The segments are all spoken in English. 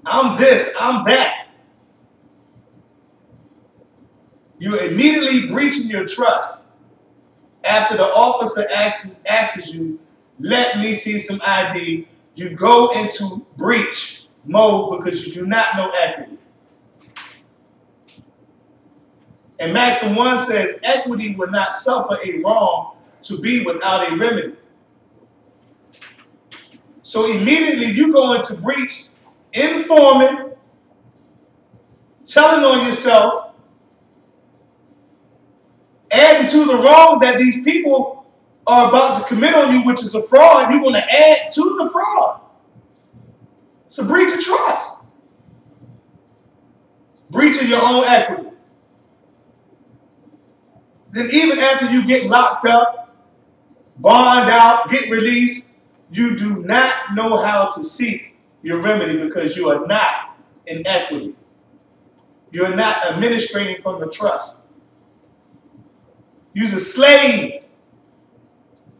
I'm this, I'm that. You're immediately breaching your trust after the officer asks you, let me see some ID. You go into breach mode because you do not know equity. And Maxim 1 says, equity will not suffer a wrong to be without a remedy. So immediately you go into breach, informing, telling on yourself, adding to the wrong that these people are about to commit on you, which is a fraud. You're going to add to the fraud. It's a breach of trust. Breach of your own equity. Then even after you get locked up, bond out, get released, you do not know how to seek your remedy because you are not in equity. You're not administrating from the trust. You're a slave,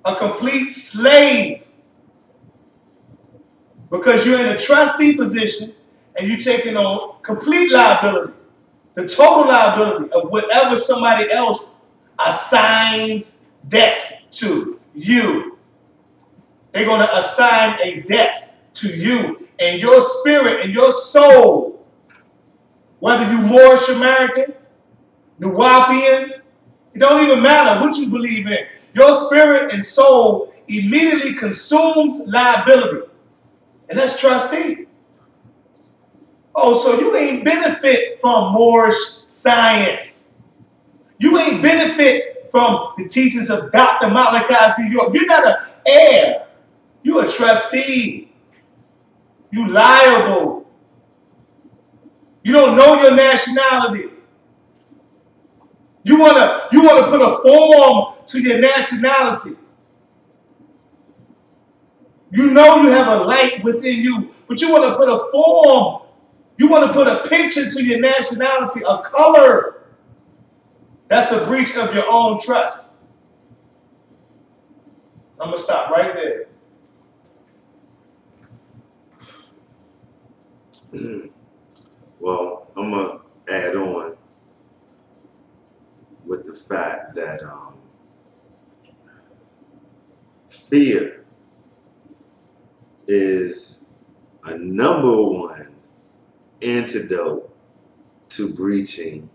a complete slave, because you're in a trustee position and you're taking on complete liability, the total liability of whatever somebody else assigns debt to you. They're going to assign a debt to you, and your spirit and your soul, whether you Moorish American, Nuwapian, it don't even matter what you believe in. Your spirit and soul immediately consumes liability, and that's trustee. Oh, so you ain't benefit from Moorish science. You ain't benefit from the teachings of Dr. Malachi Z. York. You're not an heir. You're a trustee. You liable. You don't know your nationality. You wanna put a form to your nationality. You know you have a light within you, but you want to put a form. You want to put a picture to your nationality, a color. That's a breach of your own trust. I'm going to stop right there. Well, I'm going to add on with the fact that fear is a #1 antidote to breaching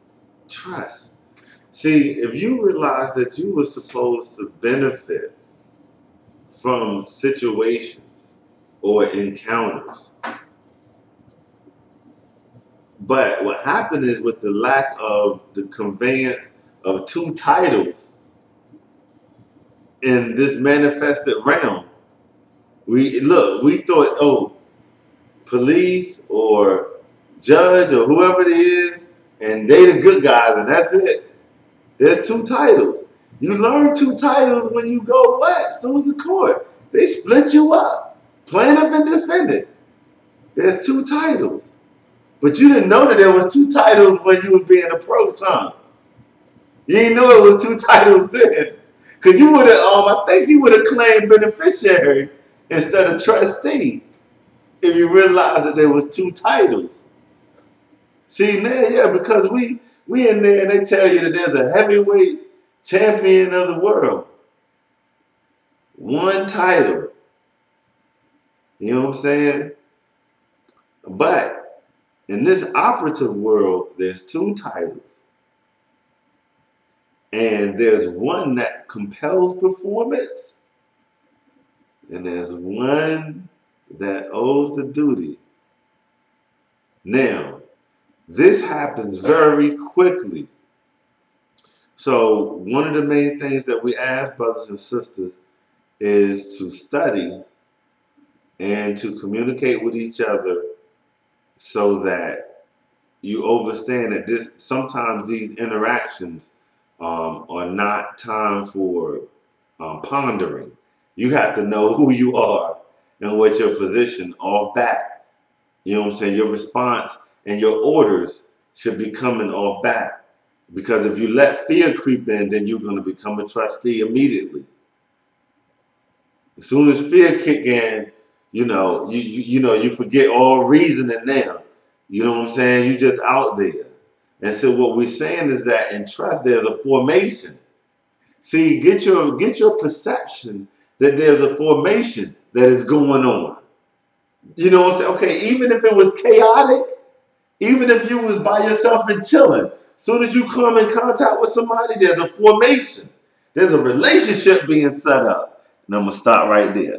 trust. See, if you realize that you were supposed to benefit from situations or encounters, but what happened is with the lack of the conveyance of 2 titles in this manifested realm, we thought, oh, police or judge or whoever it is, and they the good guys, and that's it. There's 2 titles. You learn 2 titles when you go what? So is the court. They split you up. Plaintiff and defendant. There's 2 titles. But you didn't know that there was 2 titles when you was being approached, huh? You didn't know it was 2 titles then. Because you would have, I think you would have claimed beneficiary instead of trustee if you realized that there was 2 titles. See, now, yeah, because we in there and they tell you that there's a heavyweight champion of the world. 1 title. You know what I'm saying? But in this operative world, there's 2 titles. And there's one that compels performance, and there's one that owes the duty. Now, this happens very quickly. So one of the main things that we ask brothers and sisters is to study and to communicate with each other so that you understand that sometimes these interactions are not time for pondering. You have to know who you are and what your position off bat. You know what I'm saying? Your response and your orders should be coming off bat. Because if you let fear creep in, then you're going to become a trustee immediately. As soon as fear kick in, you forget all reasoning now. You know what I'm saying? You just out there. And so what we're saying is that in trust, there's a formation. See, get your perception that there's a formation that is going on. You know what I'm saying? Okay, even if it was chaotic, even if you was by yourself and chilling, soon as you come in contact with somebody, there's a formation. There's a relationship being set up. And I'm going to stop right there.